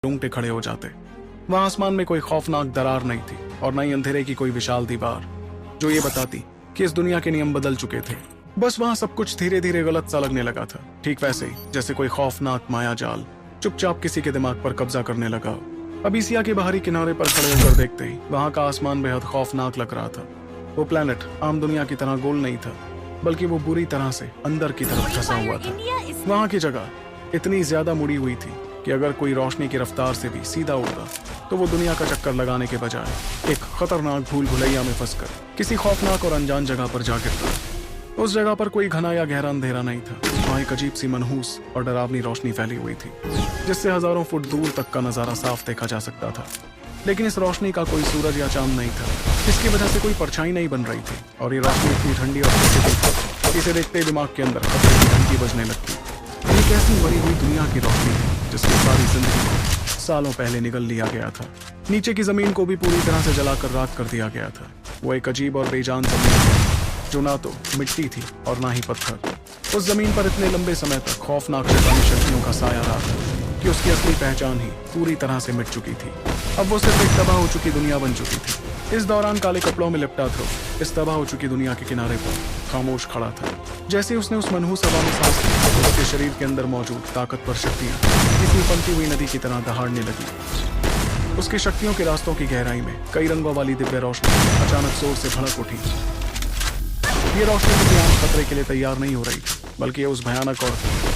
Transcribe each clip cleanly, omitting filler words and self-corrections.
रोंगटे खड़े हो जाते। वहां आसमान में कोई खौफनाक दरार नहीं थी और न ही अंधेरे की कोई विशाल दीवार जो ये बताती कि इस दुनिया के नियम बदल चुके थे। बस वहां सब कुछ धीरे धीरे गलत सा लगने लगा था, ठीक वैसे ही जैसे कोई खौफनाक मायाजाल चुपचाप किसी के दिमाग पर कब्जा करने लगा। अबीसिया के बाहरी किनारे पर खड़े होकर देखते ही वहां का आसमान बेहद खौफनाक लग रहा था। वो प्लेनेट आम दुनिया की तरह गोल नहीं था, बल्कि वो बुरी तरह से अंदर की तरफ धंसा हुआ था। वहां की जगह इतनी ज्यादा मुड़ी हुई थी कि अगर कोई रोशनी की रफ्तार से भी सीधा उड़ता तो वो दुनिया का चक्कर लगाने के बजाय एक खतरनाक भूल भुलैया में फंसकर किसी खौफनाक और अनजान जगह पर जा गिरता। उस जगह पर कोई घना या गहरा अंधेरा नहीं था। वहां एक अजीब सी मनहूस और डरावनी रोशनी फैली हुई थी, जिससे हजारों फुट दूर तक का नजारा साफ देखा जा सकता था। लेकिन इस रोशनी का कोई सूरज या चांद नहीं था, जिसकी वजह से कोई परछाई नहीं बन रही थी। और ये रोशनी इतनी ठंडी और इसे देखते दिमाग के अंदर खतरे की घंटी बजने लगती। एक ऐसी मरी हुई दुनिया की रोशनी थी जिसकी सारी जिंदगी को सालों पहले निगल लिया गया था। नीचे की जमीन को भी पूरी तरह से जलाकर राख कर दिया गया था। वो एक अजीब और बेजान जमीन थी जो ना तो मिट्टी थी और ना ही पत्थर। उस जमीन पर इतने लंबे समय तक खौफनाक शैतानी शक्तियों का साया रहा था कि उसकी असली पहचान ही पूरी तरह से मिट चुकी थी। अब वो सिर्फ एक तबाह हो चुकी दुनिया बन चुकी थी। इस दौरान काले कपड़ों में लिपटा ध्रुव इस तबाह हो चुकी दुनिया के किनारे पर खामोश खड़ा था। जैसे उसने उस मनहूस हवा में सांस ली तो उसके शरीर के अंदर मौजूद ताकतवर शक्तियां किसी उफनती हुई नदी की तरह दहाड़ने लगी। उसकी शक्तियों के रास्तों की गहराई में कई रंगों वाली दिव्य रोशनी अचानक जोर से भड़क उठी। ये रोशनी किसी आम खतरे के लिए तैयार नहीं हो रही थी, बल्कि उस भयानक और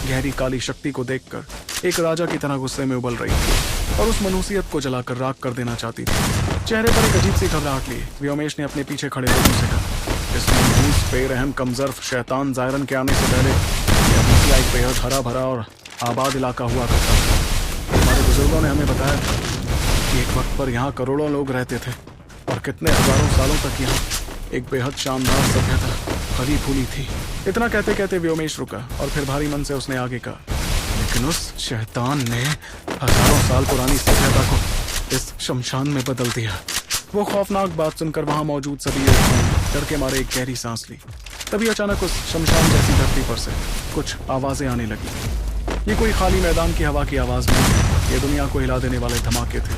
गहरी काली शक्ति को देखकर एक राजा की तरह गुस्से में उबल रही थी और उस मनुष्यत को जलाकर राख कर देना चाहती थी। चेहरे पर एक अजीब सी घबराहट लिए व्योमेश ने अपने पीछे खड़े लोगों से कहा, इस मनहूस बेरहम कमजर्फ शैतान जायरन के आने से पहले अबीसिया एक बेहद हरा भरा और आबाद इलाका हुआ करता था। हमारे बुजुर्गों ने हमें बताया था कि एक वक्त पर यहाँ करोड़ों लोग रहते थे और कितने हजारों सालों तक यहाँ एक बेहद शानदार सभ्यता फली फूली थी। इतना कहते कहते व्योमेश रुका और फिर भारी मन से उसने आगे कहा, लेकिन उस शैतान ने हजारों साल पुरानी सभ्यता को इस शमशान में बदल दिया। वो खौफनाक बात सुनकर वहां मौजूद सभी डर के मारे एक गहरी सांस ली। तभी अचानक उस शमशान जैसी धरती पर से कुछ आवाजें आने लगी। ये कोई खाली मैदान की हवा की आवाज नहीं, ये दुनिया को हिला देने वाले धमाके थे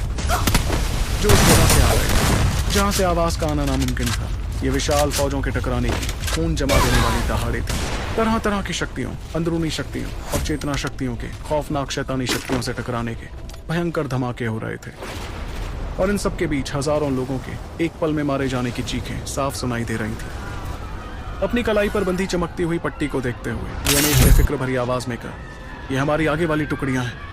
जो उस जगह से आ रहे थे जहां से आवाज का आना नामुमकिन था। ये विशाल फौजों के टकराने की, खून जमा देने वाली दहाड़े थी। तरह तरह की शक्तियों, अंदरूनी शक्तियों और चेतना शक्तियों के खौफनाक शैतानी शक्तियों से टकराने के भयंकर धमाके हो रहे थे। और इन सब के बीच हजारों लोगों के एक पल में मारे जाने की चीखें साफ सुनाई दे रही थी। अपनी कलाई पर बंधी चमकती हुई पट्टी को देखते हुए व्योमेश ने फिक्र भरी आवाज में कहा, ये हमारी आगे वाली टुकड़ियां हैं।